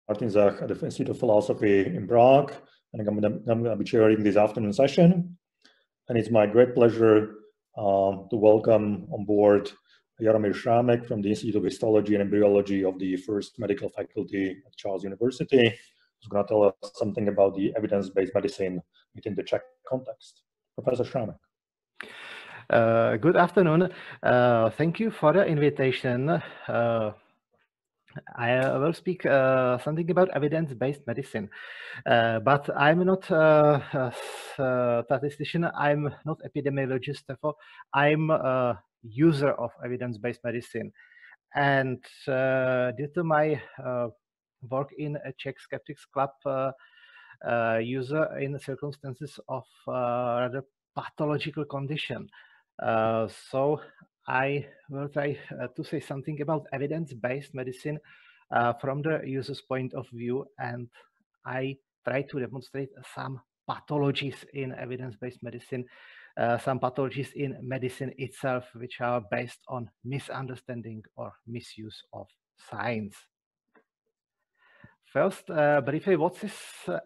Martin Zach at the Institute of Philosophy in Prague, and I'm going to be chairing this afternoon session. And it's my great pleasure to welcome on board Jaromír Šrámek from the Institute of Histology and Embryology of the First Medical Faculty at Charles University, who's going to tell us something about the evidence-based medicine within the Czech context. Professor Šrámek. Good afternoon. Thank you for the invitation. I will speak something about evidence-based medicine, but I'm not a statistician, I'm not epidemiologist, therefore I'm a user of evidence-based medicine. And due to my work in a Czech Skeptics Club, user in circumstances of rather pathological condition. So I will try to say something about evidence-based medicine from the user's point of view, and I try to demonstrate some pathologies in evidence-based medicine, some pathologies in medicine itself, which are based on misunderstanding or misuse of science. First, briefly, what is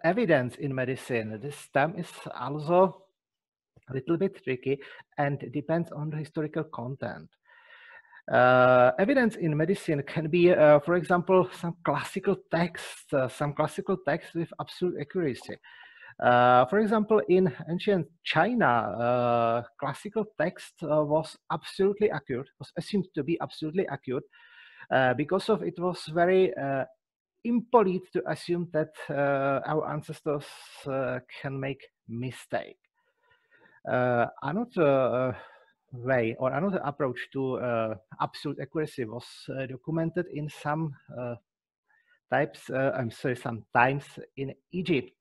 evidence in medicine? This term is also a little bit tricky and depends on the historical content. Evidence in medicine can be, for example, some classical text with absolute accuracy. For example, in ancient China, classical text was absolutely accurate, was assumed to be absolutely accurate, because of it was very impolite to assume that our ancestors can make mistake. Another way or another approach to absolute accuracy was documented in some times in Egypt,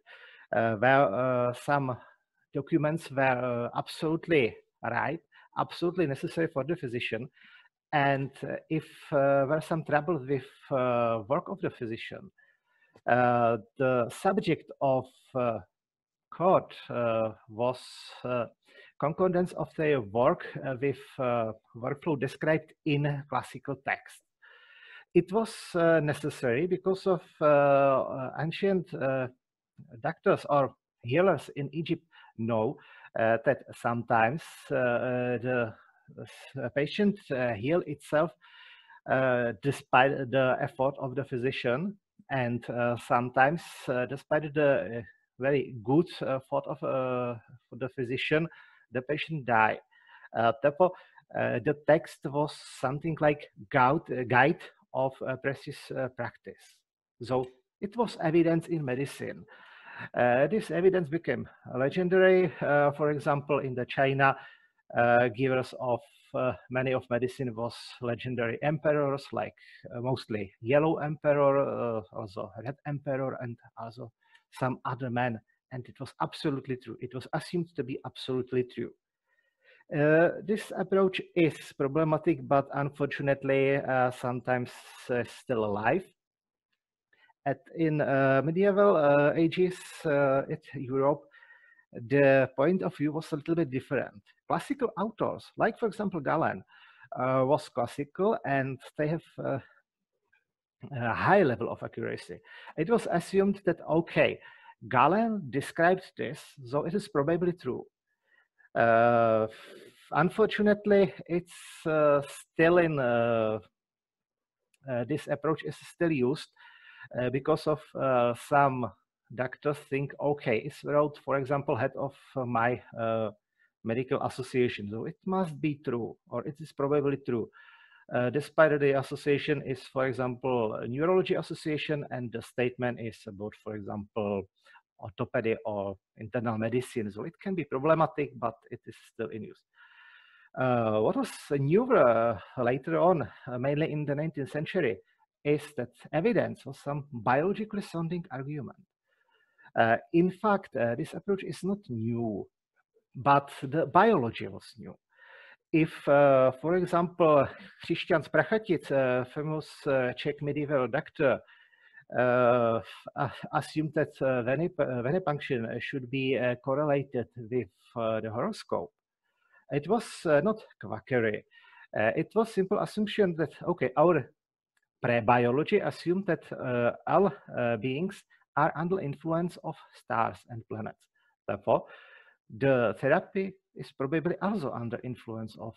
where some documents were absolutely right, absolutely necessary for the physician. And if there were some trouble with work of the physician, the subject of court was concordance of their work with workflow described in classical text. It was necessary because of ancient doctors or healers in Egypt know that sometimes the patient heal itself despite the effort of the physician, and sometimes despite the very good effort of the physician, the patient died. Therefore, the text was something like guide of precise practice. So it was evidence in medicine. This evidence became legendary. For example, in the China, givers of many of medicine was legendary emperors, like mostly Yellow Emperor, also Red Emperor, and also some other men. And it was absolutely true. It was assumed to be absolutely true. This approach is problematic, but unfortunately sometimes still alive. In medieval ages in Europe, the point of view was a little bit different. Classical authors, like for example Galen, was classical, and they have a high level of accuracy. It was assumed that, okay, Galen described this, so it is probably true. Unfortunately, it's still in this approach is still used because of some doctors think, okay, it's wrote, for example, head of my medical association, so it must be true, or it is probably true. Despite the association is, for example, a neurology association, and the statement is about, for example, orthopedy or internal medicine. So it can be problematic, but it is still in use. What was newer later on, mainly in the 19th century, is that evidence was some biologically sounding argument. In fact, this approach is not new, but the biology was new. If, for example, Christian Prachatic, famous Czech medieval doctor, assumed that venipuncture should be correlated with the horoscope, it was not quackery. It was simple assumption that, okay, our Pre-biology assumed that all beings are under influence of stars and planets. Therefore, the therapy is probably also under influence of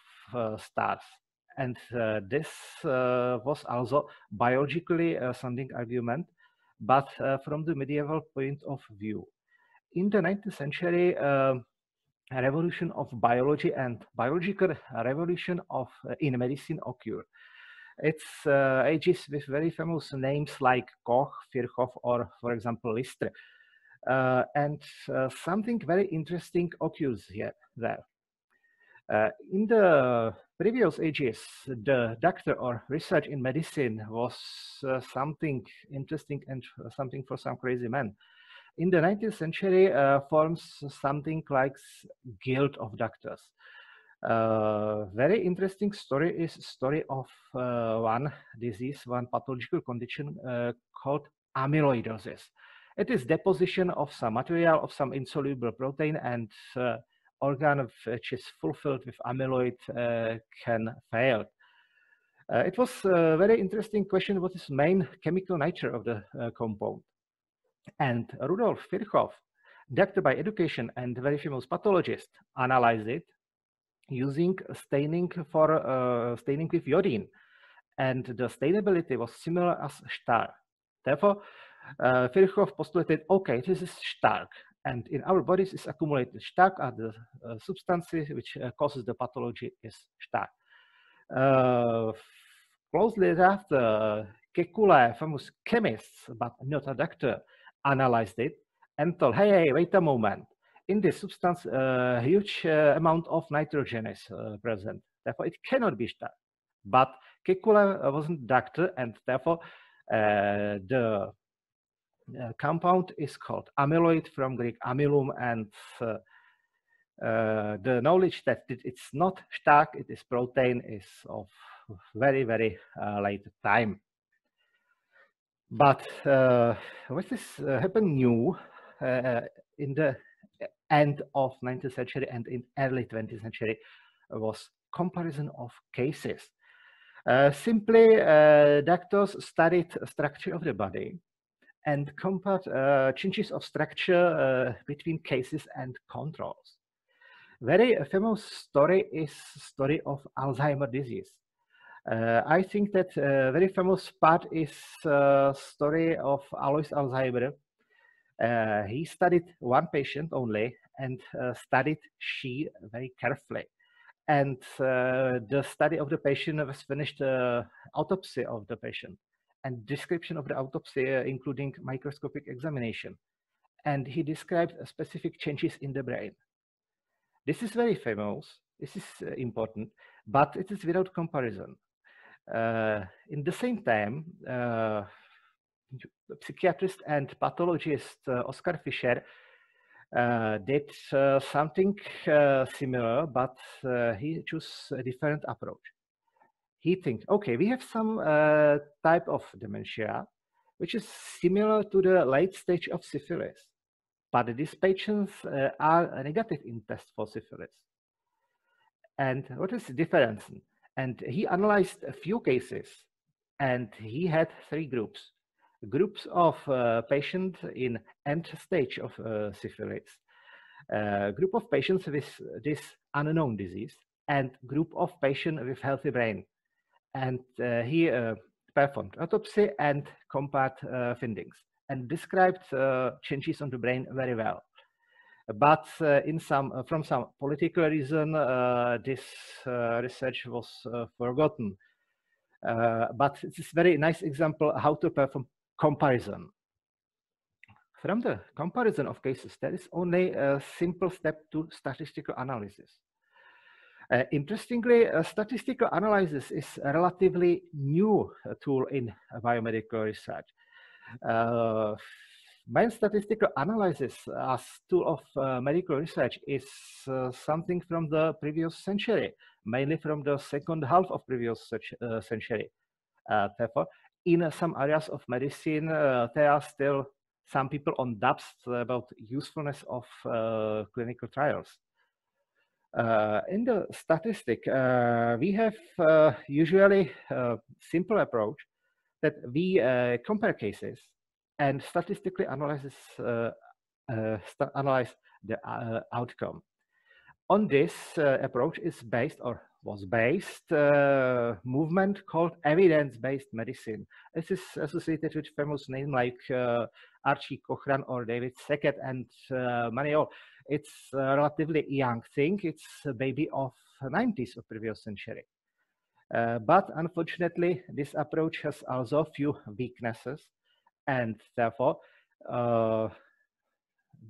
stars. And this was also biologically a sounding argument, but from the medieval point of view. In the 19th century, revolution of biology and biological revolution in medicine occurred. It's ages with very famous names like Koch, Virchow, or for example, Lister. And something very interesting occurs there. In the previous ages, the doctor or research in medicine was something interesting and something for some crazy men. In the 19th century, forms something like guild of doctors. Very interesting story is story of one disease, one pathological condition called amyloidosis. It is deposition of some material, of some insoluble protein, and organ which is fulfilled with amyloid can fail. It was a very interesting question, what is main chemical nature of the compound? And Rudolf Virchow, doctor by education and very famous pathologist, analyzed it using staining with iodine, and the stainability was similar as Stark. Therefore, Virchow postulated, okay, this is Stark, and in our bodies is accumulated Stark, are the substances which causes the pathology is Stark. Closely thereafter, Kekule, famous chemist, but not a doctor, analyzed it and told, hey, wait a moment. In this substance, a huge amount of nitrogen is present. Therefore, it cannot be Stark. But Kekule wasn't doctor, and therefore the compound is called amyloid, from Greek amylum, and the knowledge that it's not Stark, it is protein, is of very, very late time. But what is happened new in the end of 19th century and in early 20th century was comparison of cases. Simply, doctors studied structure of the body and compared changes of structure between cases and controls. Very famous story is story of Alzheimer's disease. I think that very famous part is story of Alois Alzheimer. He studied one patient only and studied she very carefully. And the study of the patient was finished autopsy of the patient and description of the autopsy, including microscopic examination. And he described specific changes in the brain. This is very famous, this is important, but it is without comparison. In the same time, psychiatrist and pathologist Oskar Fischer did something similar, but he chose a different approach. He thinks, okay, we have some type of dementia, which is similar to the late stage of syphilis, but these patients are negative in test for syphilis. And what is the difference? And he analyzed a few cases, and he had three groups. Groups of patients in end stage of syphilis, group of patients with this unknown disease, and group of patients with healthy brain. And he performed autopsy and compared findings and described changes on the brain very well. But from some political reason, this research was forgotten. But it's a very nice example how to perform comparison. From the comparison of cases, there is only a simple step to statistical analysis. Interestingly, statistical analysis is a relatively new tool in biomedical research. Main statistical analysis as tool of medical research is something from the previous century, mainly from the second half of previous century. Therefore, in some areas of medicine, there are still some people on doubts about usefulness of clinical trials. In the statistic, we have usually a simple approach. that we compare cases and statistically analyze the outcome. On this approach is based, or was based, movement called evidence-based medicine. This is associated with famous names like Archie Cochran or David Sackett and many more. It's a relatively young thing. It's a baby of 90s of previous century. But unfortunately, this approach has also a few weaknesses, and therefore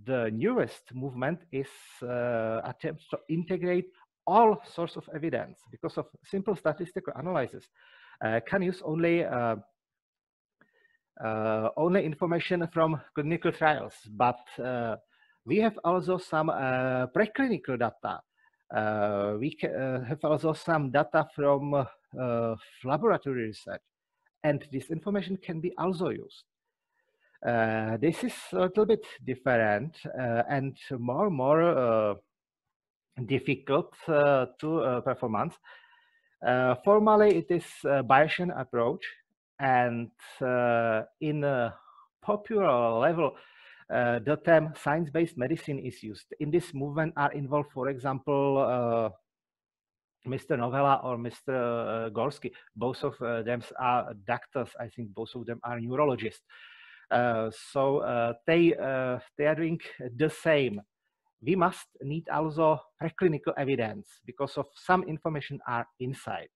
the newest movement is attempts to integrate all sorts of evidence, because of simple statistical analysis can use only information from clinical trials, but we have also some preclinical data. We have also some data from laboratory research, and this information can be also used. This is a little bit different and more difficult to performance. Formally, it is a Bayesian approach, and in a popular level, the term science-based medicine is used. In this movement are involved, for example, Mr. Novella or Mr. Gorsky. Both of them are doctors. I think both of them are neurologists. So they are doing the same. We must need also preclinical evidence because of some information are inside.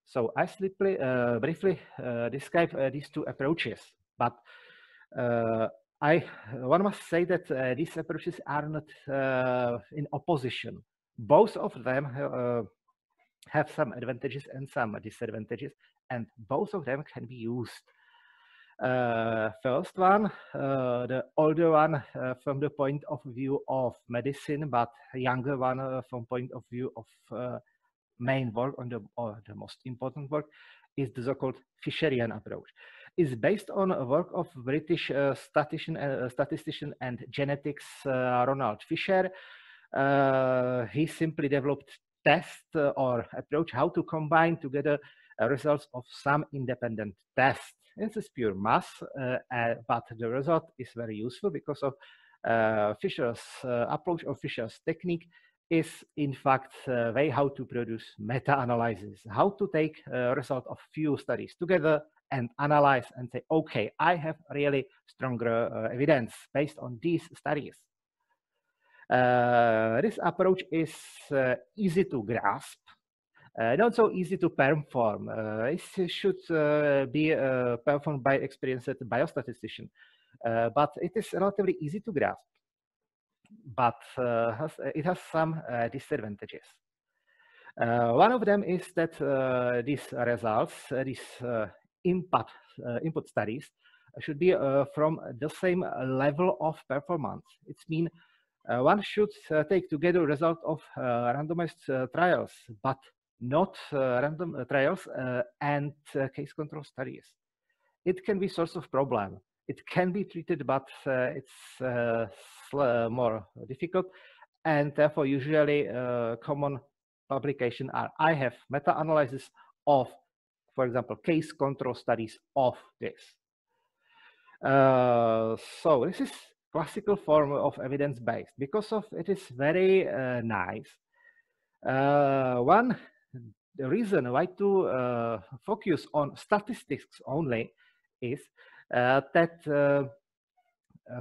So I briefly describe these two approaches, but one must say that these approaches are not in opposition. Both of them have some advantages and some disadvantages, and both of them can be used. First one, the older one from the point of view of medicine, but younger one from point of view of main work or the most important work is the so-called Fisherian approach. It's based on a work of British statistician and genetics Ronald Fisher. He simply developed test or approach how to combine together results of some independent tests. This is pure math, but the result is very useful because of Fisher's approach or Fisher's technique is in fact a way how to produce meta-analysis, how to take a result of few studies together and analyze and say, okay, I have really stronger evidence based on these studies. This approach is easy to grasp, not so easy to perform. It should be performed by experienced biostatistician, but it is relatively easy to grasp. But it has some disadvantages. One of them is that these results, these input studies, should be from the same level of performance. It means one should take together result of randomized trials, but not random trials and case control studies. It can be source of problem. It can be treated, but it's more difficult, and therefore usually common publication are I have meta-analysis of, for example, case control studies of this. So this is classical form of evidence-based because of it is very nice. One reason why to focus on statistics only is that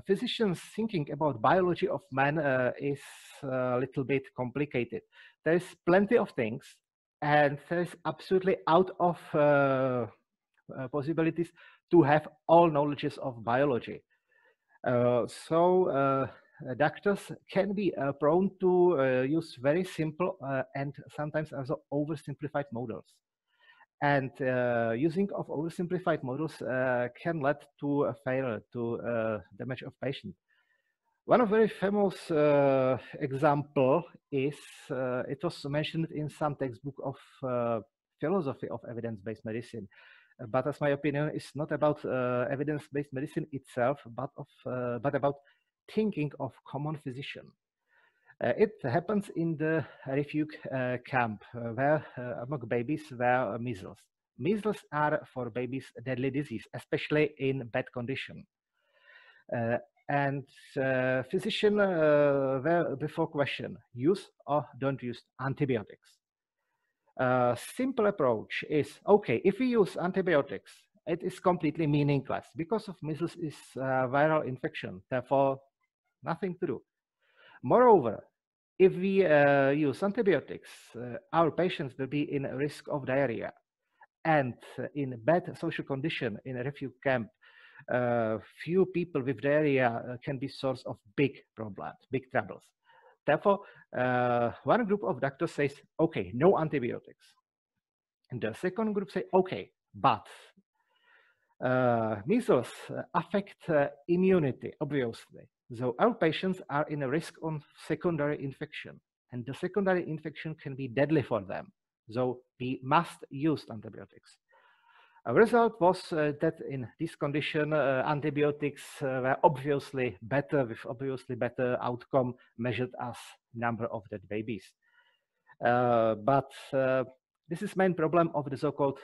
physicians thinking about biology of man is a little bit complicated. There is plenty of things, and there is absolutely out of possibilities to have all knowledges of biology. So doctors can be prone to use very simple and sometimes also oversimplified models. And using of oversimplified models can lead to a failure, to damage of patient. One of very famous example is, it was mentioned in some textbook of philosophy of evidence-based medicine. But as my opinion, it's not about evidence-based medicine itself, but about thinking of common physician. It happens in the refugee camp where among babies were measles. measles are for babies a deadly disease, especially in bad condition. And physician were before question, use or don't use antibiotics. Simple approach is, okay, if we use antibiotics, it is completely meaningless because of measles is viral infection, therefore nothing to do. Moreover, if we use antibiotics, our patients will be in risk of diarrhea. And in bad social condition in a refugee camp, few people with diarrhea can be source of big problems, big troubles. Therefore, one group of doctors says, okay, no antibiotics. And the second group say, okay, but measles affect immunity, obviously. So our patients are in a risk of secondary infection, and the secondary infection can be deadly for them. So we must use antibiotics. A result was that in this condition, antibiotics were obviously better, with obviously better outcome measured as number of dead babies. But this is main problem of the so-called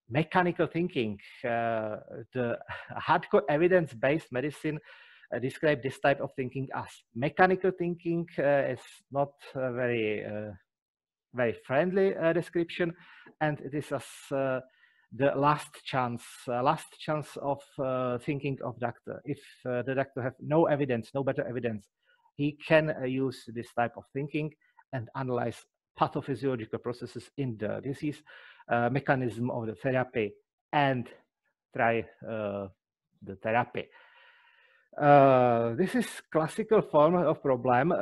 mechanical thinking. The hardcore evidence-based medicine describe this type of thinking as mechanical thinking. It's not a very friendly description, and it is as the last chance of thinking of doctor. If the doctor have no evidence, no better evidence, he can use this type of thinking and analyze pathophysiological processes in the disease, mechanism of the therapy, and try the therapy. This is classical form of problem,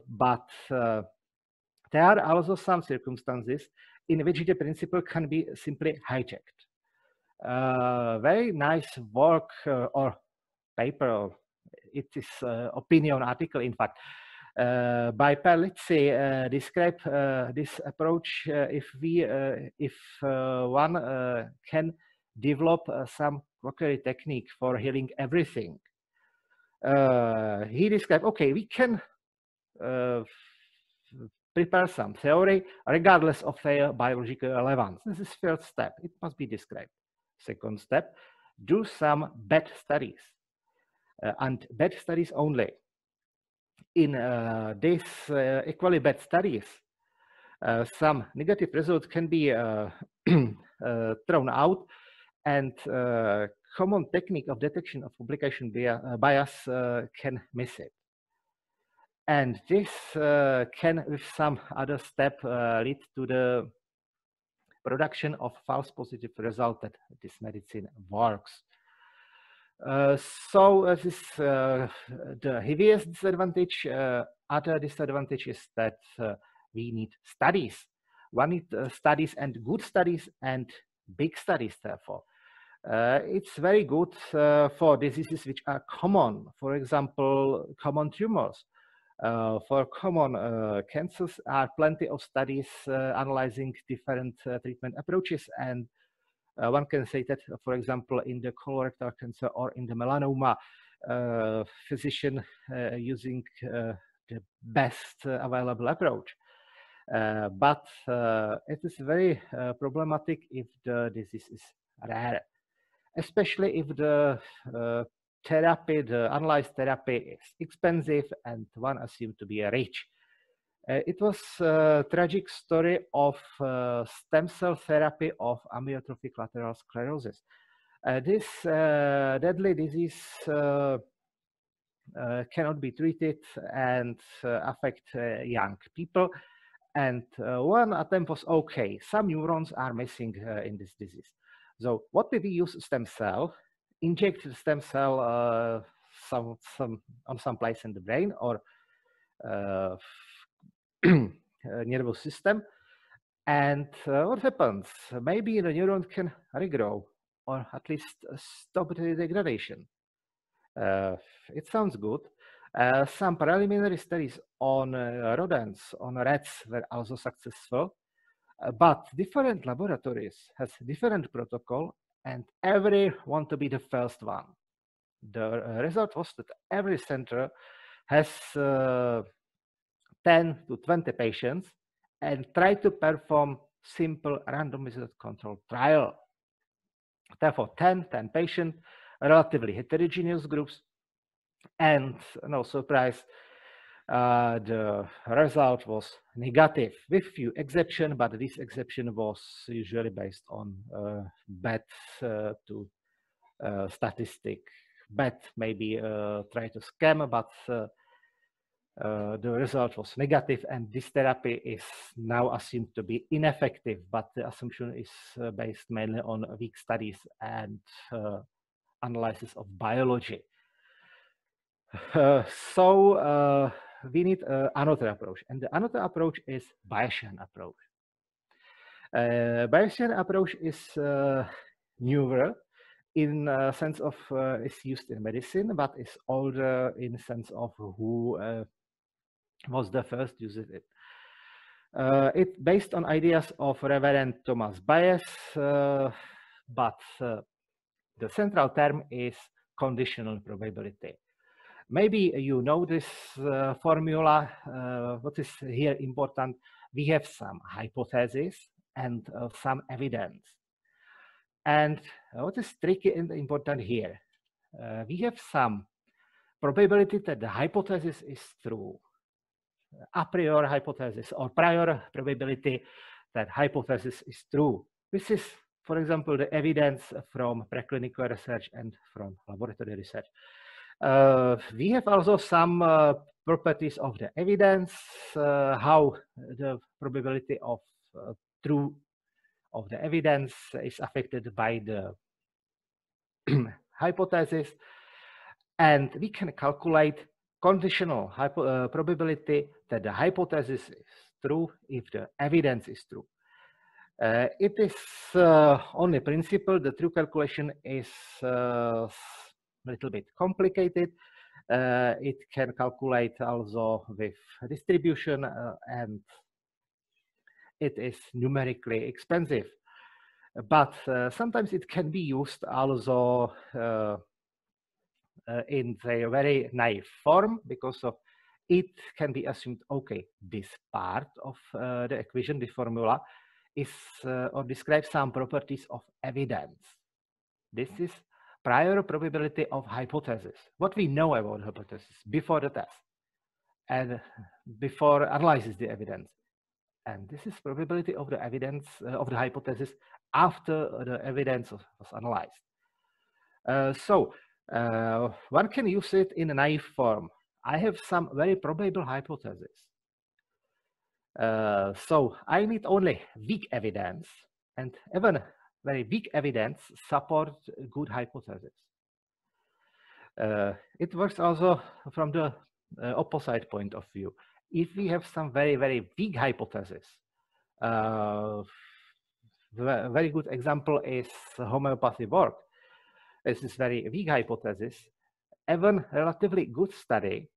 but there are also some circumstances in which the principle can be simply hijacked. Very nice work or paper, it is opinion article, in fact, by Perlizzi describe this approach if one can develop some crockery technique for healing everything. He described, okay, we can prepare some theory regardless of their biological relevance. This is first step. It must be described. Second step, do some bad studies, and bad studies only. In these equally bad studies, some negative results can be thrown out, and common technique of detection of publication bias can miss it. And this can, with some other step, lead to the production of false positive result that this medicine works. So this is the heaviest disadvantage. Other disadvantage is that we need studies. One needs studies, and good studies, and big studies, therefore. It's very good for diseases which are common, for example, common tumors. For common cancers are plenty of studies analyzing different treatment approaches, and one can say that, for example, in the colorectal cancer or in the melanoma, physician using the best available approach. But it is very problematic if the disease is rare, especially if the therapy, the analyzed therapy, is expensive and one assumed to be rich. It was a tragic story of stem cell therapy of amyotrophic lateral sclerosis. This deadly disease cannot be treated and affect young people. And one attempt was, okay, some neurons are missing in this disease. So what if we use stem cell, inject the stem cell on some place in the brain or nervous system, and what happens? Maybe the neuron can regrow or at least stop the degradation. It sounds good. Some preliminary studies on rodents, on rats, were also successful, but different laboratories has different protocol, and every want to be the first one. The result was that every center has 10 to 20 patients and try to perform simple randomized controlled trial. Therefore, 10 patients, relatively heterogeneous groups, and no surprise, the result was negative with few exceptions, but this exception was usually based on bad to statistic. Bad maybe try to scam, but the result was negative, and this therapy is now assumed to be ineffective, but the assumption is based mainly on weak studies and analysis of biology. So we need another approach, and the another approach is Bayesian approach. Bayesian approach is newer in sense of it's used in medicine, but it's older in the sense of who was the first user it. It's based on ideas of Reverend Thomas Bayes, but the central term is conditional probability. Maybe you know this formula. What is here important? We have some hypothesis and some evidence. And what is tricky and important here? We have some probability that the hypothesis is true. A priori hypothesis or prior probability that hypothesis is true. This is, for example, the evidence from preclinical research and from laboratory research. We have also some properties of the evidence, how the probability of true of the evidence is affected by the hypothesis, and we can calculate conditional probability that the hypothesis is true if the evidence is true. It is only principle. The true calculation is a little bit complicated. It can calculate also with distribution, and it is numerically expensive. But sometimes it can be used also in a very naive form, because of it can be assumed, okay, this part of the equation, the formula, is or describes some properties of evidence. This is prior probability of hypothesis. What we know about hypothesis before the test and before analyzes the evidence. And this is probability of the evidence of the hypothesis after the evidence was analyzed. So one can use it in a naive form. I have some very probable hypothesis. So I need only weak evidence, and even very weak evidence supports good hypothesis. It works also from the opposite point of view. If we have some very, very weak hypothesis, very good example is homeopathy work. This is very weak hypothesis. Even relatively good study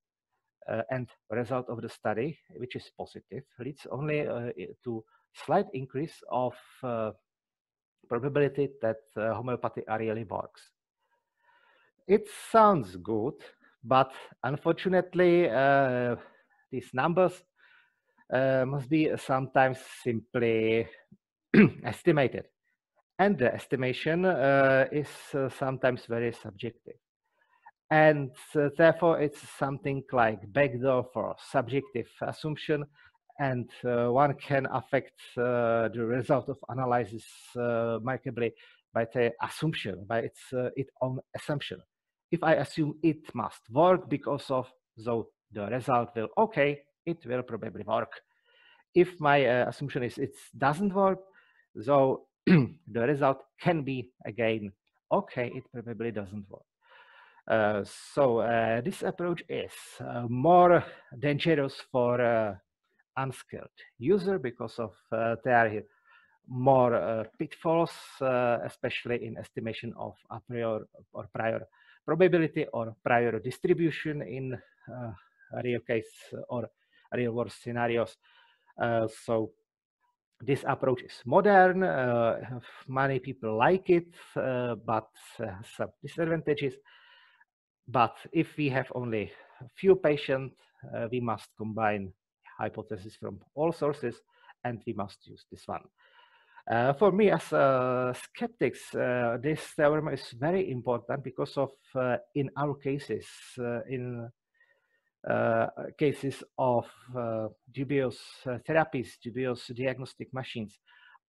and result of the study, which is positive, leads only to slight increase of probability that homeopathy really works. It sounds good, but unfortunately, these numbers must be sometimes simply estimated. And the estimation is sometimes very subjective. And therefore, it's something like backdoor for subjective assumption, and one can affect the result of analysis markedly by the assumption, by its own assumption. If I assume it must work because of, so the result will, okay, it will probably work. If my assumption is it doesn't work, so the result can be again, okay, it probably doesn't work. So this approach is more dangerous for unskilled user because of there are more pitfalls, especially in estimation of a priori or prior probability or prior distribution in real case or real world scenarios. So this approach is modern. Many people like it, but some disadvantages. But if we have only a few patients, we must combine hypotheses from all sources, and we must use this one. For me, as skeptics, this theorem is very important because of, in our cases, in cases of dubious therapies, dubious diagnostic machines,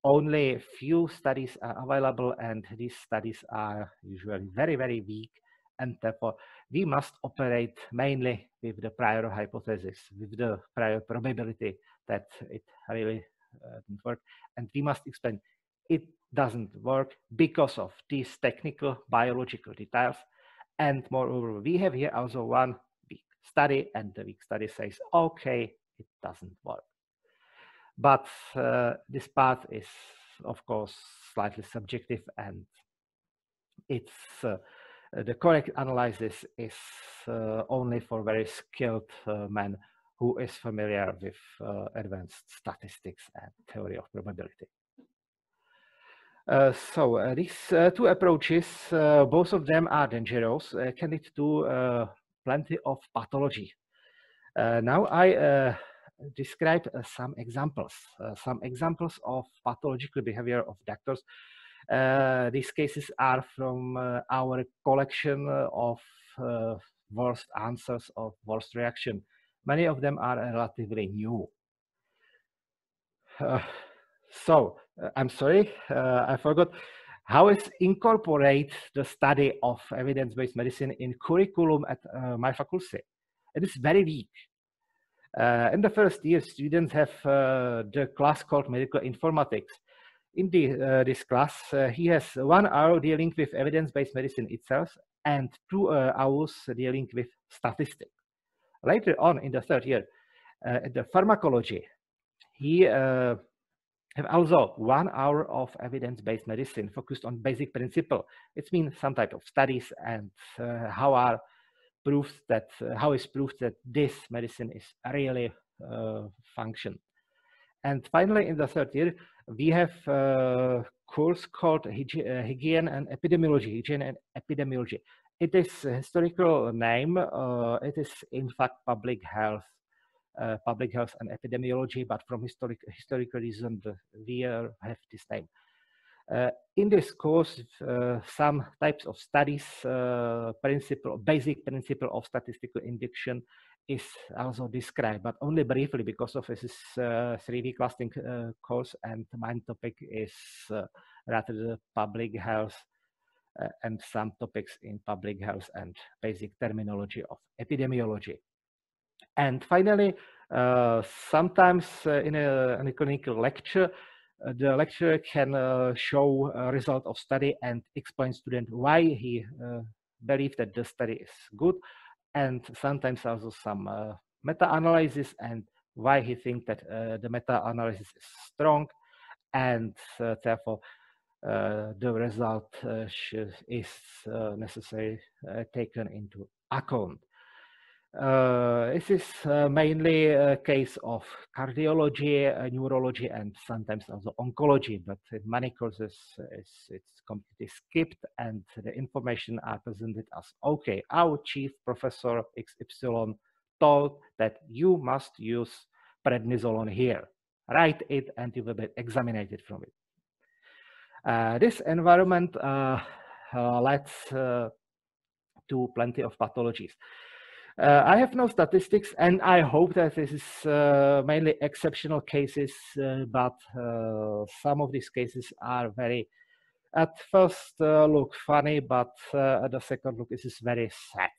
only few studies are available, and these studies are usually very, very weak, and therefore we must operate mainly with the prior hypothesis, with the prior probability that it really doesn't work, and we must explain it doesn't work because of these technical biological details. And moreover, we have here also one weak study, and the weak study says, okay, it doesn't work. But this part is, of course, slightly subjective, and it's the correct analysis is only for very skilled men who is familiar with advanced statistics and theory of probability. So these two approaches, both of them are dangerous, can lead to plenty of pathology. Now I describe some examples of pathological behavior of doctors. These cases are from our collection of worst answers of worst reaction. Many of them are relatively new. I'm sorry, I forgot. How is incorporate the study of evidence-based medicine in curriculum at my faculty? It is very weak. In the first year, students have the class called Medical Informatics. In this class, he has 1 hour dealing with evidence-based medicine itself and 2 hours dealing with statistics. Later on in the third year, at the pharmacology, he have also 1 hour of evidence-based medicine focused on basic principle. It means some type of studies and how is proved that this medicine is really function. And finally, in the third year, we have a course called Hygiene and Epidemiology. It is a historical name. It is in fact public health and epidemiology, but from historical reason, we have this name. In this course, some types of studies, basic principle of statistical induction is also described, but only briefly because of this 3-week lasting course, and my topic is rather the public health and some topics in public health and basic terminology of epidemiology. And finally, sometimes in a clinical lecture, the lecturer can show a result of study and explain student why he believes that the study is good, and sometimes also some meta-analysis and why he thinks that the meta-analysis is strong, and therefore the result is necessarily taken into account. This is mainly a case of cardiology, neurology, and sometimes also oncology, but in many courses it's completely skipped, and the information are presented as, okay, our chief professor XY told that you must use prednisolone here. Write it and you will be examined from it. This environment leads to plenty of pathologies. I have no statistics, and I hope that this is mainly exceptional cases, but some of these cases are very, at first look funny, but at the second look, this is very sad.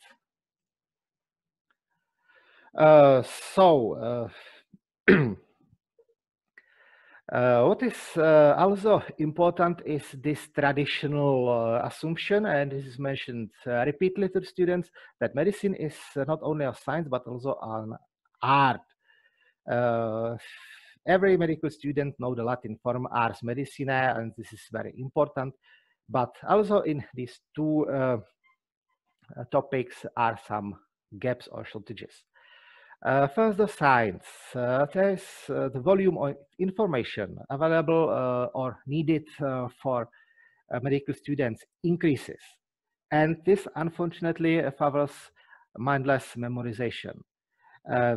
What is also important is this traditional assumption, and this is mentioned repeatedly to students, that medicine is not only a science but also an art. Every medical student knows the Latin form ars medicinae, and this is very important. But also in these two topics are some gaps or shortages. First, the science. There's the volume of information available or needed for medical students increases. And this, unfortunately, favors mindless memorization.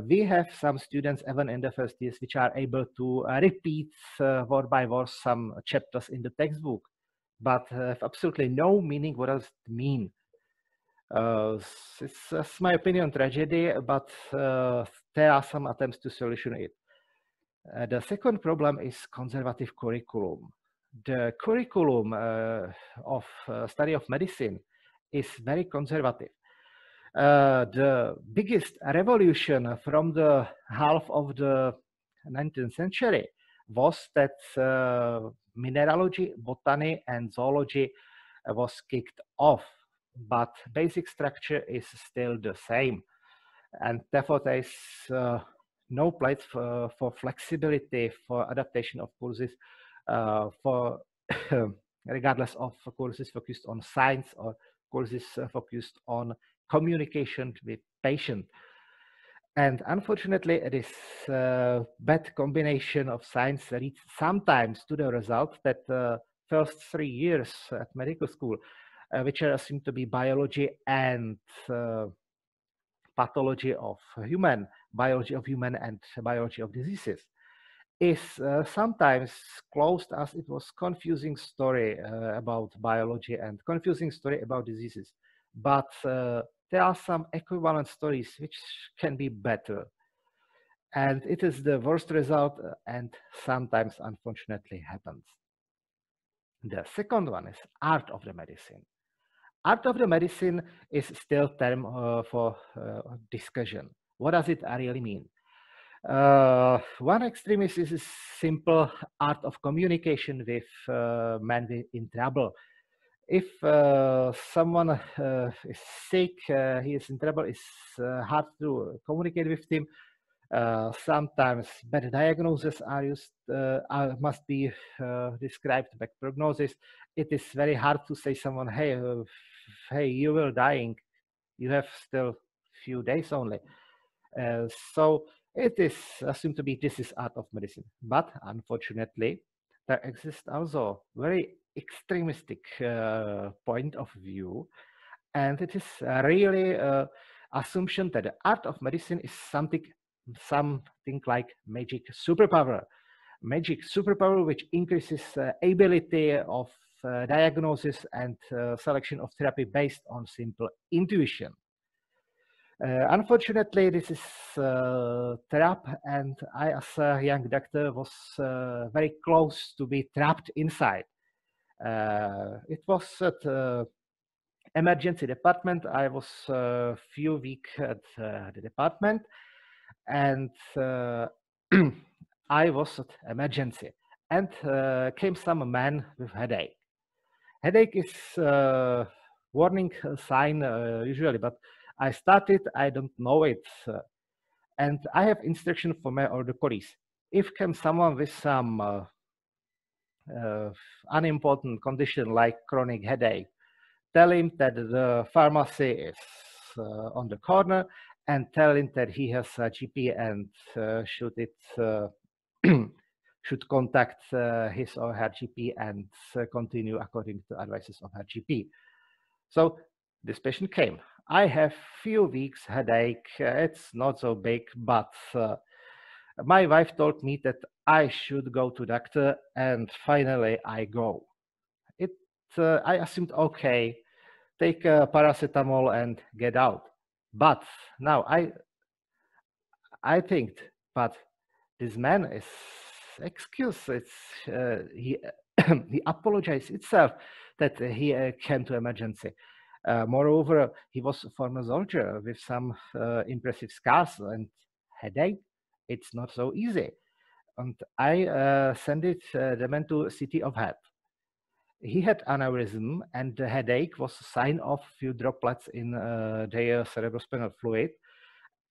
We have some students even in the first years which are able to repeat word by word some chapters in the textbook, but have absolutely no meaning what does it mean. It's my opinion, tragedy, but there are some attempts to solution it. The second problem is conservative curriculum. The curriculum of study of medicine is very conservative. The biggest revolution from the half of the 19th century was that mineralogy, botany, and zoology was kicked off, but basic structure is still the same. And therefore, there is no place for flexibility, for adaptation of courses, for regardless of courses focused on science or courses focused on communication with patient. And unfortunately, this bad combination of science leads sometimes to the result that the first 3 years at medical school, which are assumed to be biology and pathology of human, biology of human and biology of diseases, is sometimes closed as it was confusing story about biology and confusing story about diseases. But there are some equivalent stories which can be better. And it is the worst result and sometimes unfortunately happens. The second one is art of the medicine. Art of the medicine is still a term for discussion. What does it really mean? One extreme is simple art of communication with men in trouble. If someone is sick, he is in trouble, it's hard to communicate with him. Sometimes bad diagnoses are used, must be described, bad prognosis. It is very hard to say someone, hey, you will dying. You have still few days only. So it is assumed to be this is art of medicine. But unfortunately, there exists also very extremistic point of view. And it is really assumption that the art of medicine is something like magic superpower. Magic superpower which increases ability of diagnosis and selection of therapy based on simple intuition. Unfortunately, this is a trap, and I, as a young doctor, was very close to be trapped inside. It was at emergency department. I was a few weeks at the department, and I was at emergency, and came some man with headache. Headache is warning sign usually, but I started, I don't know it. And I have instruction for my older colleagues. If come someone with some unimportant condition like chronic headache, tell him that the pharmacy is on the corner and tell him that he has a GP and should contact his or her GP and continue according to advices of her GP. So this patient came. I have few weeks headache. It's not so big, but my wife told me that I should go to doctor, and finally I go. I assumed, okay, take paracetamol and get out. But now I think, but this man is excuse. He he apologized itself that he came to emergency. Moreover, he was a former soldier with some impressive scars and headache. It's not so easy. And I sent the man to CT of head. He had aneurysm, and the headache was a sign of few droplets in their cerebrospinal fluid.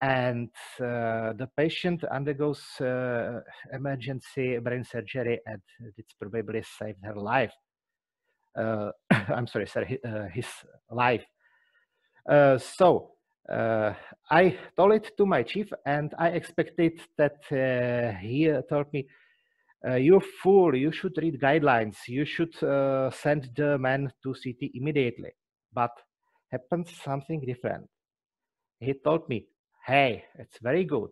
And the patient undergoes emergency brain surgery, and it's probably saved her life. I'm sorry, his life. So I told it to my chief, and I expected that he told me, "You fool! You should read guidelines. You should send the man to CT immediately." But happens something different. He told me, hey, it's very good.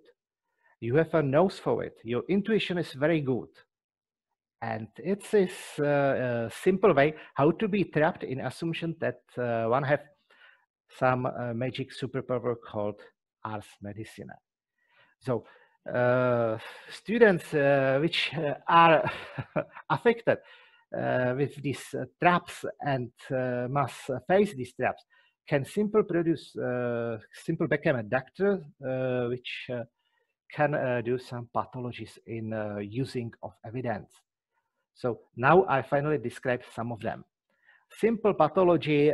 You have a nose for it. Your intuition is very good. And it's this simple way how to be trapped in assumption that one have some magic superpower called ars medicina. So students which are affected with these traps and must face these traps can simply become a doctor which can do some pathologies in using of evidence. So now I finally describe some of them. Simple pathology,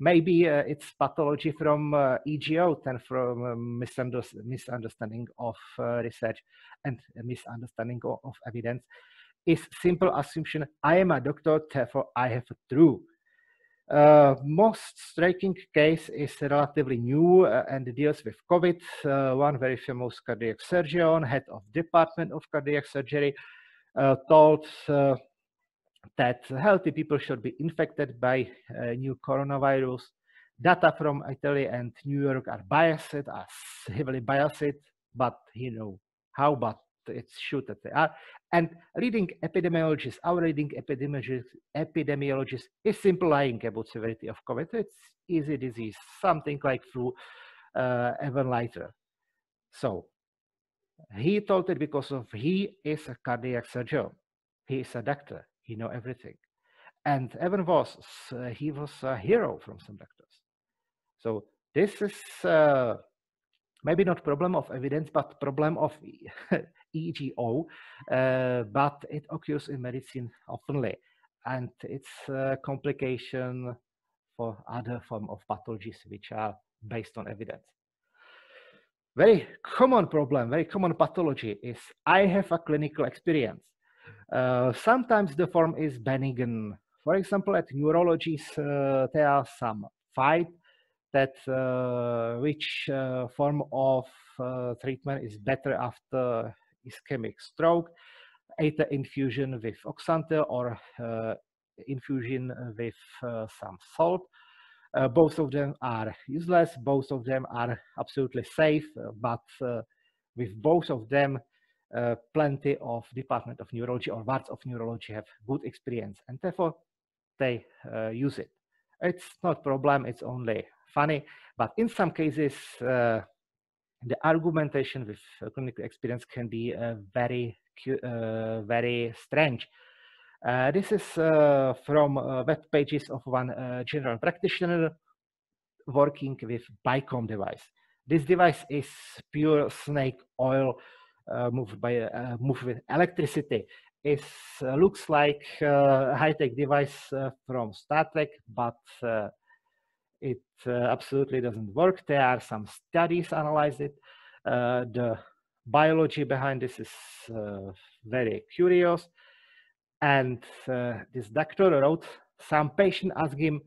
maybe it's pathology from EGO and from misunderstanding of research and a misunderstanding of evidence, is simple assumption, I am a doctor, therefore I have a true. Most striking case is relatively new and deals with COVID. One very famous cardiac surgeon, head of department of cardiac surgery, told that healthy people should be infected by new coronavirus. Data from Italy and New York are biased, are heavily biased, but you know how, but it's true that they are. And reading epidemiologists, our reading epidemiologists is simply lying about severity of COVID. It's easy disease, something like flu, even lighter. So he told it because of he is a cardiac surgeon. He is a doctor. He knows everything. And Evan he was a hero from some doctors. So this is maybe not problem of evidence, but problem of EGO, but it occurs in medicine oftenly. And it's a complication for other form of pathologies which are based on evidence. Very common problem, very common pathology is I have a clinical experience. Sometimes the form is benign. For example, at neurologies, there are some fight that which form of treatment is better after ischemic stroke, either infusion with oxantil or infusion with some salt. Both of them are useless, both of them are absolutely safe, but with both of them, plenty of Department of Neurology or wards of neurology have good experience, and therefore they use it. It's not a problem, it's only funny, but in some cases, the argumentation with clinical experience can be very strange. This is from web pages of one general practitioner working with BICOM device. This device is pure snake oil moved with electricity. It looks like a high-tech device from Star Trek, but it absolutely doesn't work. There are some studies analyzed it. The biology behind this is very curious. And this doctor wrote, some patient asked him,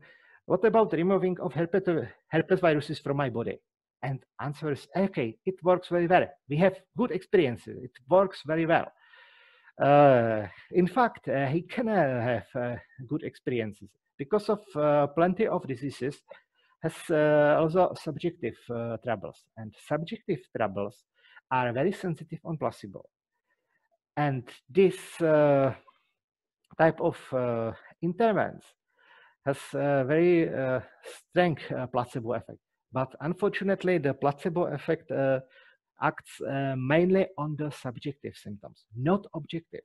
what about removing of herpes viruses from my body? And answer is, okay, it works very well. We have good experiences. It works very well. In fact, he can have good experiences because of plenty of diseases has also subjective troubles, and subjective troubles are very sensitive on placebo. And this type of interventions has a very strong placebo effect. But unfortunately, the placebo effect acts mainly on the subjective symptoms, not objective.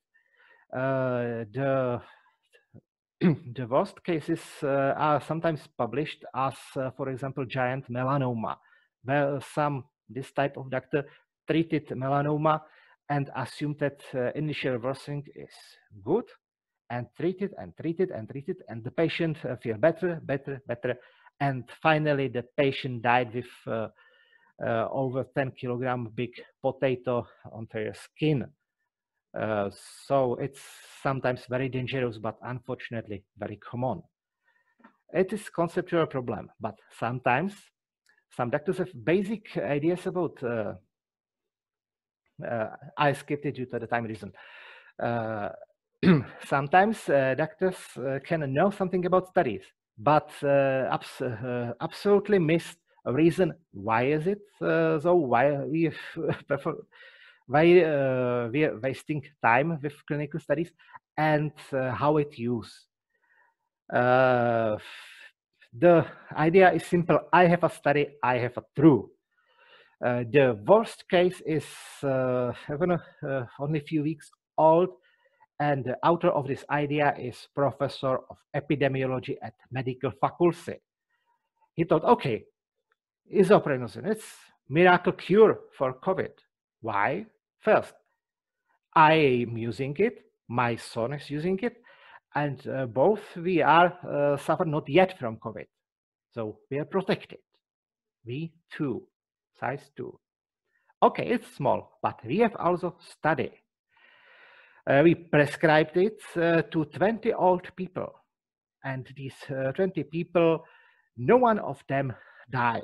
The worst cases are sometimes published as, for example, giant melanoma, where this type of doctor treated melanoma and assumed that initial worsening is good, and treated and treated and treated, and the patient feel better, and finally the patient died with over 10 kilogram big potato on their skin. So it's sometimes very dangerous, but unfortunately very common. It is a conceptual problem, but sometimes some doctors have basic ideas about. I skipped it due to the time reason. Sometimes doctors can know something about studies, but absolutely missed reason why is it so, why we prefer, why we are wasting time with clinical studies, and how it used. The idea is simple. I have a study, I have a true. The worst case is only a few weeks old, and the author of this idea is professor of epidemiology at medical faculty. He thought, okay, isoprenosin, it's miracle cure for COVID. Why? First, I am using it, my son is using it, and both we are suffer not yet from COVID. So we are protected. We too, size 2. Okay, it's small, but we have also study. We prescribed it to 20 old people, and these 20 people, no one of them died.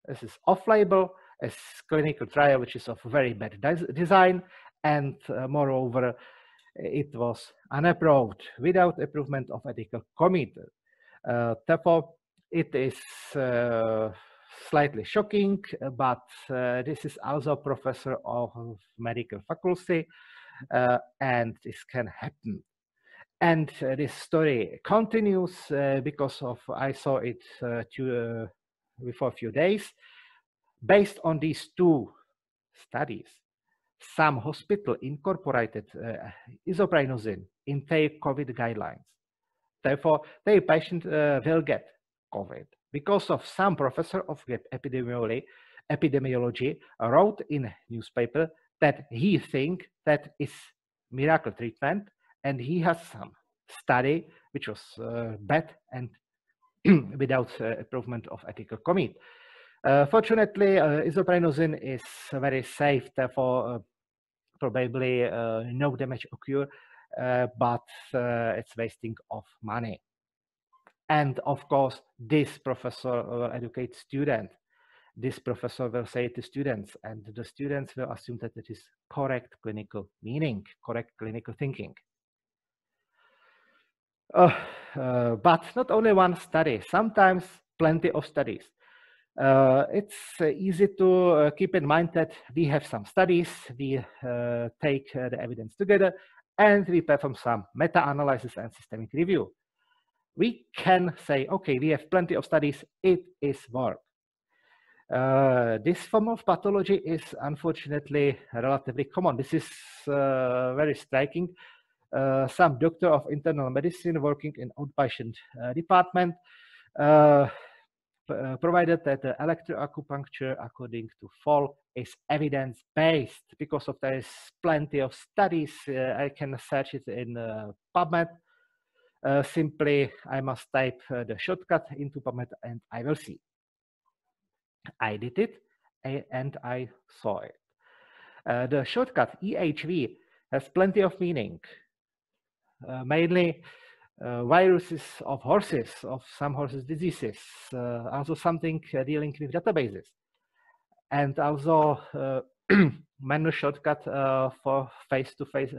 This is off-label, a clinical trial which is of very bad design, and moreover, it was unapproved without approval of ethical committee. Therefore, it is slightly shocking, but this is also professor of medical faculty, and this can happen. And this story continues because of I saw it before a few days. Based on these 2 studies, some hospital incorporated isoprenosin in their COVID guidelines. Therefore, their patient will get COVID because of some professor of epidemiology wrote in a newspaper that he think that is miracle treatment, and he has some study which was bad and without approval of ethical committee. Fortunately, isoprenosin is very safe, therefore probably no damage occur, but it's wasting of money. And of course, this professor will educate students. This professor will say to students, and the students will assume that it is correct clinical meaning, correct clinical thinking. But not only one study, sometimes plenty of studies. It's easy to keep in mind that we have some studies, we take the evidence together, and we perform some meta-analysis and systemic review. We can say, okay, we have plenty of studies, it is work. This form of pathology is unfortunately relatively common. This is very striking. Some doctor of internal medicine working in outpatient department provided that the electroacupuncture according to fall is evidence-based because of there is plenty of studies. I can search it in PubMed. Simply, I must type the shortcut into PubMed and I will see. I did it and I saw it. The shortcut EHV has plenty of meaning, mainly viruses of horses, of some horses diseases, also something dealing with databases, and also menu shortcut for face-to-face,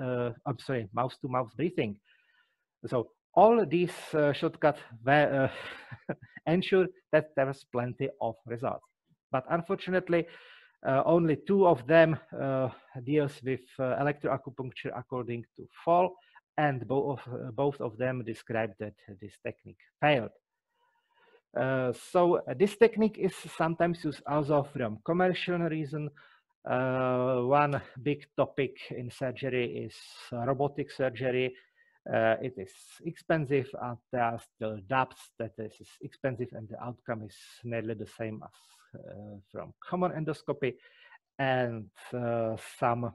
I'm sorry, mouse-to-mouse breathing. So all these shortcuts ensure that there is plenty of results. But unfortunately, only 2 of them deals with electroacupuncture according to fall, and both of them described that this technique failed. So this technique is sometimes used also from commercial reason. One big topic in surgery is robotic surgery. It is expensive, and there are still doubts that this is expensive and the outcome is nearly the same as from common endoscopy. And some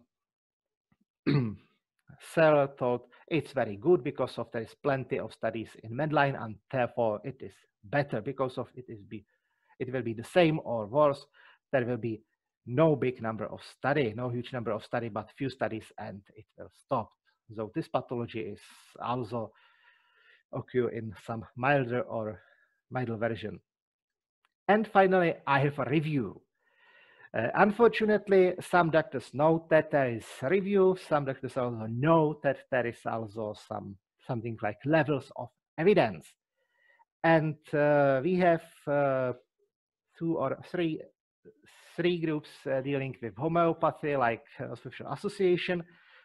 seller thought it's very good because of there is plenty of studies in MEDLINE, and therefore it is better because of it will be the same or worse. There will be no big number of study, no huge number of study, but few studies, and it will stop. So this pathology is also occur in some milder or middle version. And finally, I have a review. Unfortunately, some doctors know that there is a review. Some doctors also know that there is also something like levels of evidence. And we have two or three groups dealing with homeopathy, like social association.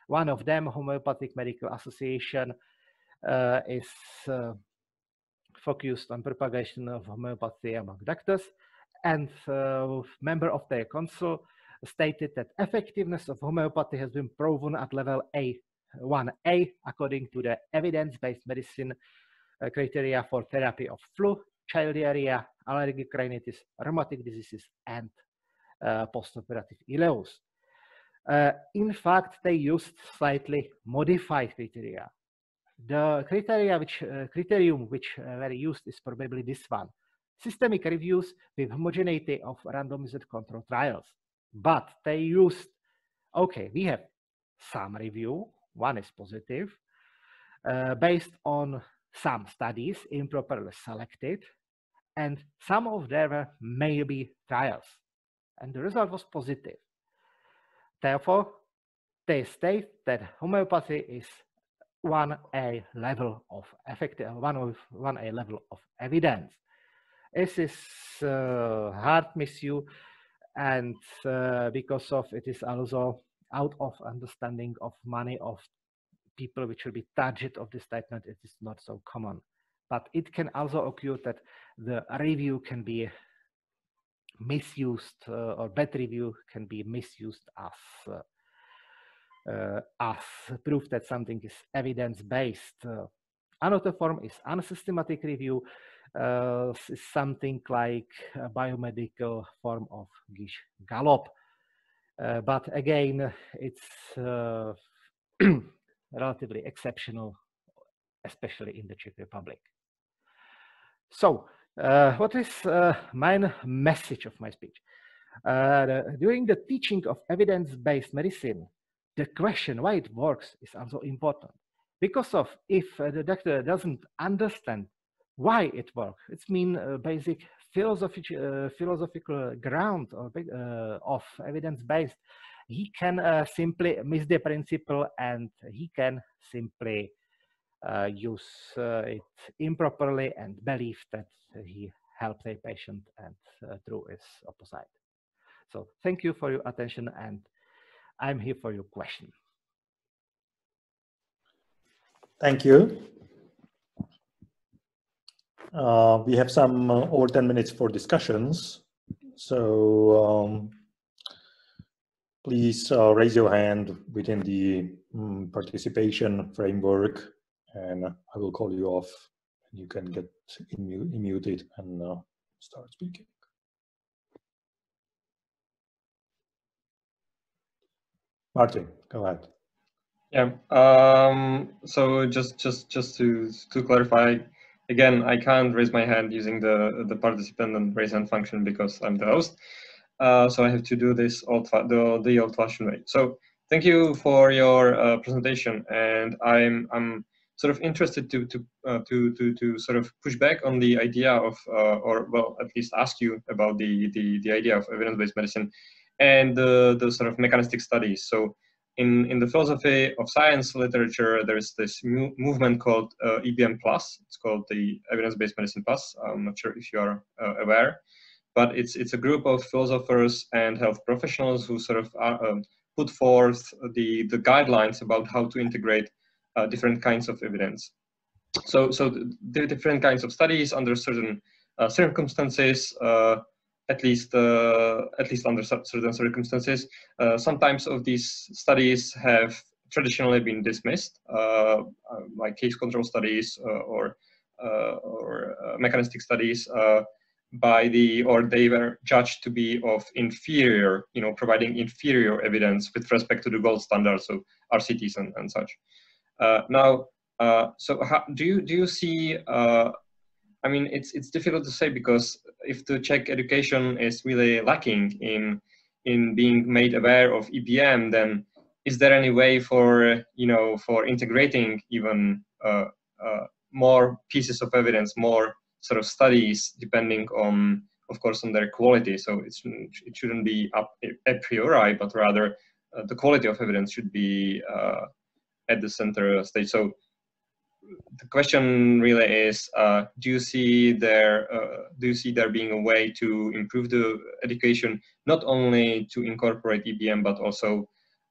One of them, Homeopathic Medical Association, is focused on propagation of homeopathy among doctors, and member of their council stated that effectiveness of homeopathy has been proven at level A1A according to the evidence-based medicine criteria for therapy of flu, child diarrhea, allergic rhinitis, rheumatic diseases, and postoperative ileus. In fact, they used slightly modified criteria. The criterium which were used is probably this one: systemic reviews with homogeneity of randomized control trials. But they used, okay, we have some review, one is positive, based on some studies improperly selected, and some of them were maybe trials, and the result was positive. Therefore, they state that homeopathy is 1A level of effective, 1A level of evidence. This is hard issue, and because of it is also out of understanding of many of people which will be target of this statement, it is not so common. But it can also occur that the review can be misused, or bad review can be misused as proof that something is evidence-based. Another form is unsystematic review, is something like a biomedical form of Gish-Gallop. But again, it's relatively exceptional, especially in the Czech Republic. So, what is main message of my speech? During the teaching of evidence-based medicine, the question why it works is also important. Because of if the doctor doesn't understand why it works, it's mean basic philosophical ground of evidence-based, he can simply miss the principle, and he can simply use it improperly and believe that he helped a patient, and true is opposite. So thank you for your attention, and I'm here for your question. Thank you. We have some over 10 minutes for discussions. So please raise your hand within the participation framework, and I will call you off. You can get muted and start speaking. Martin, go ahead. Yeah. So just to clarify, again, I can't raise my hand using the participant and raise hand function because I'm the host. So I have to do this the old-fashioned way. So thank you for your presentation, and I'm sort of interested to sort of push back on the idea of, or well, at least ask you about the idea of evidence-based medicine and the sort of mechanistic studies. So in the philosophy of science literature, there's this movement called EBM+. It's called the Evidence-Based Medicine Plus. I'm not sure if you are aware, but it's a group of philosophers and health professionals who sort of put forth the guidelines about how to integrate different kinds of evidence. So the different kinds of studies under certain circumstances, at least under certain circumstances. Sometimes of these studies have traditionally been dismissed, like case control studies or mechanistic studies, or they were judged to be of inferior, providing inferior evidence with respect to the gold standard, so RCTs and such. So how, do you see? I mean, it's difficult to say, because if the Czech education is really lacking in being made aware of EBM, then is there any way for for integrating even more pieces of evidence, more sort of studies, depending on, of course, on their quality? So it shouldn't be a priori, but rather the quality of evidence should be at the center stage. So the question really is, do you see there being a way to improve the education, not only to incorporate EBM, but also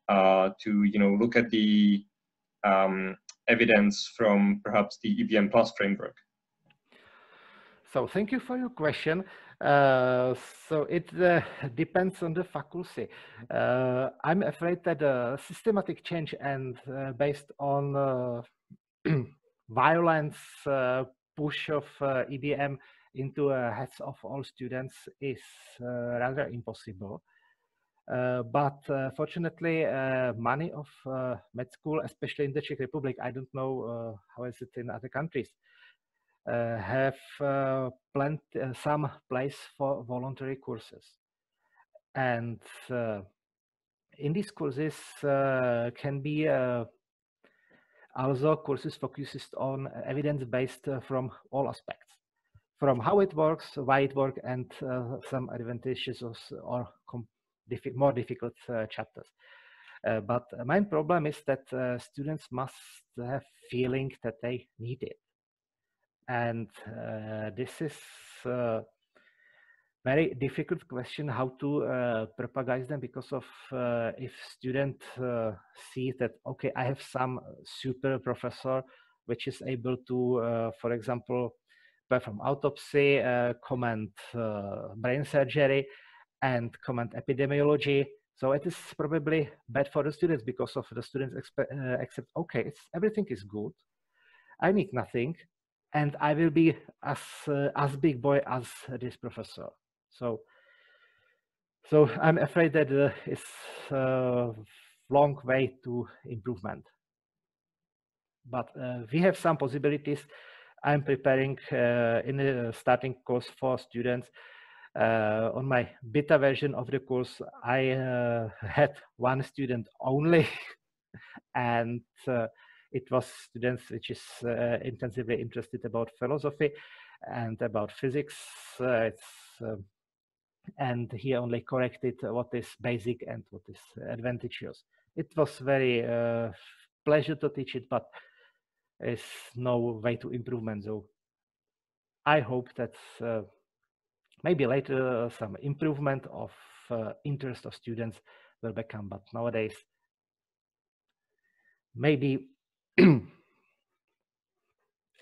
to look at the evidence from perhaps the EBM plus framework? So thank you for your question. So it depends on the faculty. I'm afraid that systematic change and based on violence push of EBM into heads of all students is rather impossible. But fortunately, many of med school, especially in the Czech Republic, I don't know how is it in other countries, have some place for voluntary courses. And in these courses can be also courses focused on evidence-based from all aspects, from how it works, why it works, and some advantages or more difficult chapters. But the main problem is that students must have feeling that they need it. And this is a very difficult question how to propagate them, because of if students see that, okay, I have some super professor which is able to, for example, perform autopsy, comment brain surgery, and comment epidemiology. So it is probably bad for the students, because of the students accept, okay, everything is good, I need nothing, and I will be as big boy as this professor. So I'm afraid that it's a long way to improvement. But we have some possibilities. I'm preparing in a starting course for students. On my beta version of the course, I had one student only, and it was students which is intensively interested about philosophy and about physics. And he only corrected what is basic and what is advantageous. It was very pleasure to teach it, but there's no way to improvement. So I hope that maybe later some improvement of interest of students will become, but nowadays maybe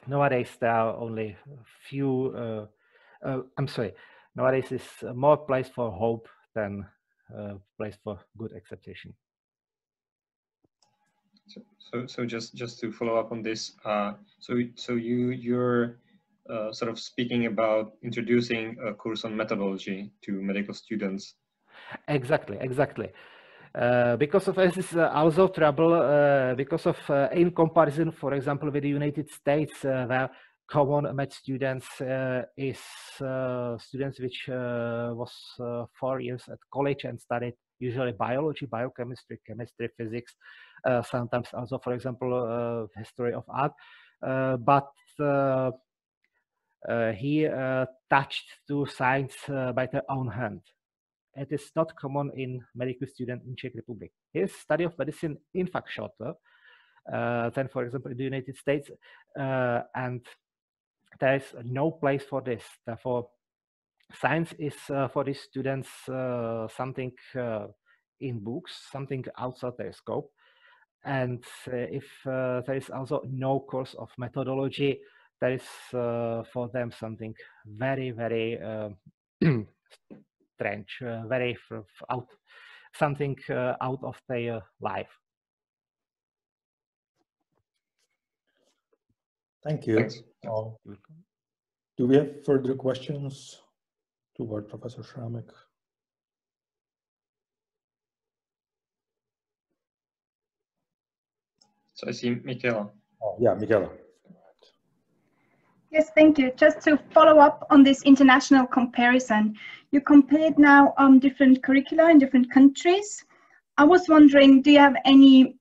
nowadays there are only a few nowadays is more place for hope than place for good acceptation. So just to follow up on this, so you're sort of speaking about introducing a course on methodology to medical students. Exactly. Because of this is also trouble because of in comparison, for example, with the United States, where common med students is students which was 4 years at college and studied usually biology, biochemistry, chemistry, physics, sometimes also, for example, history of art, but he touched to science by their own hand. It is not common in medical student in Czech Republic. His study of medicine, in fact, shorter than, for example, in the United States, and there is no place for this. Therefore, science is for these students something in books, something outside their scope. And if there is also no course of methodology, there is for them something very, very strange, very something out of their life. Thank you. Do we have further questions toward Professor Šrámek? So I see Michaela. Oh, yeah, Michaela. Yes, thank you. Just to follow up on this international comparison, you compared now different curricula in different countries. I was wondering, do you have any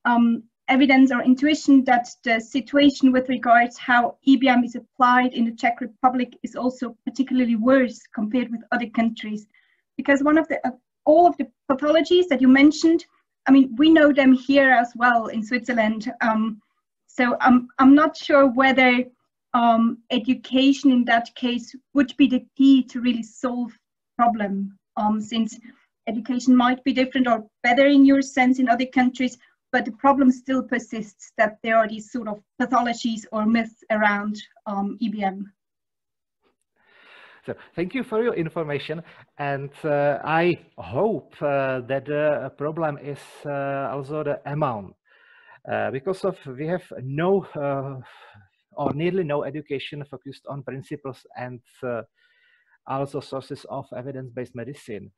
evidence or intuition that the situation with regards how EBM is applied in the Czech Republic is also particularly worse compared with other countries? Because one of the all of the pathologies that you mentioned, I mean, we know them here as well in Switzerland. So I'm not sure whether education in that case would be the key to really solve the problem, since education might be different or better in your sense in other countries, but the problem still persists that there are these sort of pathologies or myths around EBM. So thank you for your information, and I hope that the problem is also the amount, because we have no or nearly no education focused on principles and also sources of evidence-based medicine.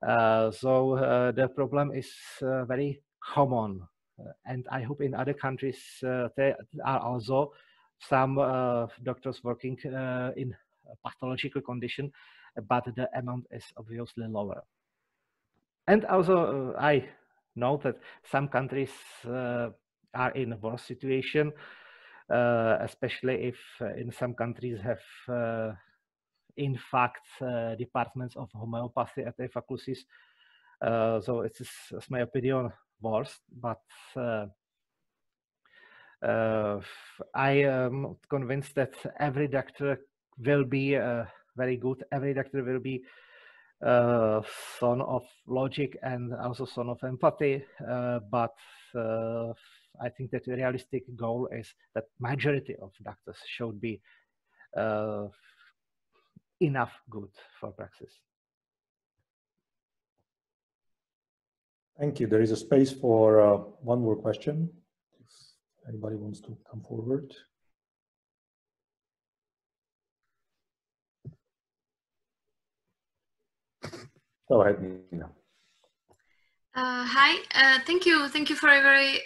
So the problem is very common, and I hope in other countries there are also some doctors working in pathological condition, but the amount is obviously lower. And also I know that some countries are in a worse situation, especially if in some countries have in fact departments of homeopathy at their faculties. So it's my opinion worse, but I am convinced that every doctor will be very good. Every doctor will be son of logic and also son of empathy. But I think that the realistic goal is that majority of doctors should be enough good for praxis. Thank you. There is a space for one more question. If anybody wants to come forward. Go ahead, Nina. Hi, thank you for a very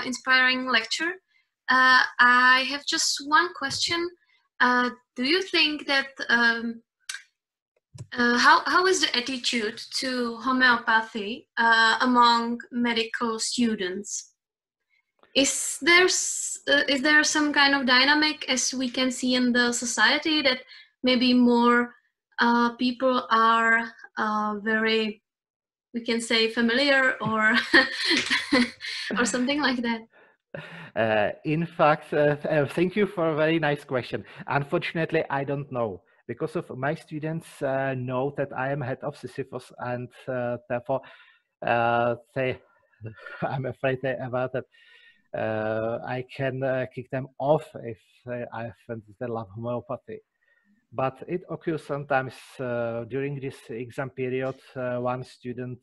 inspiring lecture. I have just one question. Do you think that how is the attitude to homeopathy among medical students? Is there some kind of dynamic, as we can see in the society, that maybe more people are very, we can say, familiar or or something like that? In fact, thank you for a very nice question. Unfortunately, I don't know, because of my students know that I am head of Sisyfos, and therefore I'm afraid about that. I can kick them off if I find they love homeopathy. But it occurs sometimes during this exam period. One student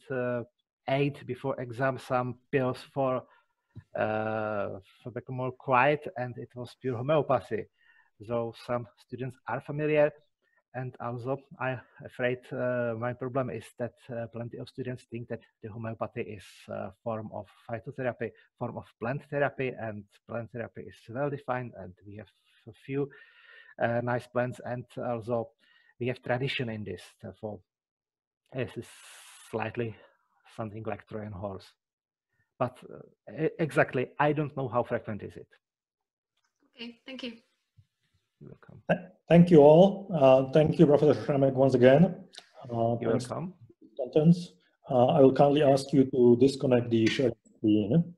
ate before exam some pills for become more quiet, and it was pure homeopathy. So some students are familiar, and also I'm afraid my problem is that plenty of students think that the homeopathy is a form of phytotherapy, form of plant therapy, and plant therapy is well defined, and we have a few nice plants, and also we have tradition in this. Therefore, this is slightly something like Trojan horse. But exactly, I don't know how frequent is it. Okay, thank you. You're welcome. Thank you all. Thank you, Professor Šrámek, once again. You're welcome. I will kindly ask you to disconnect the sharing screen.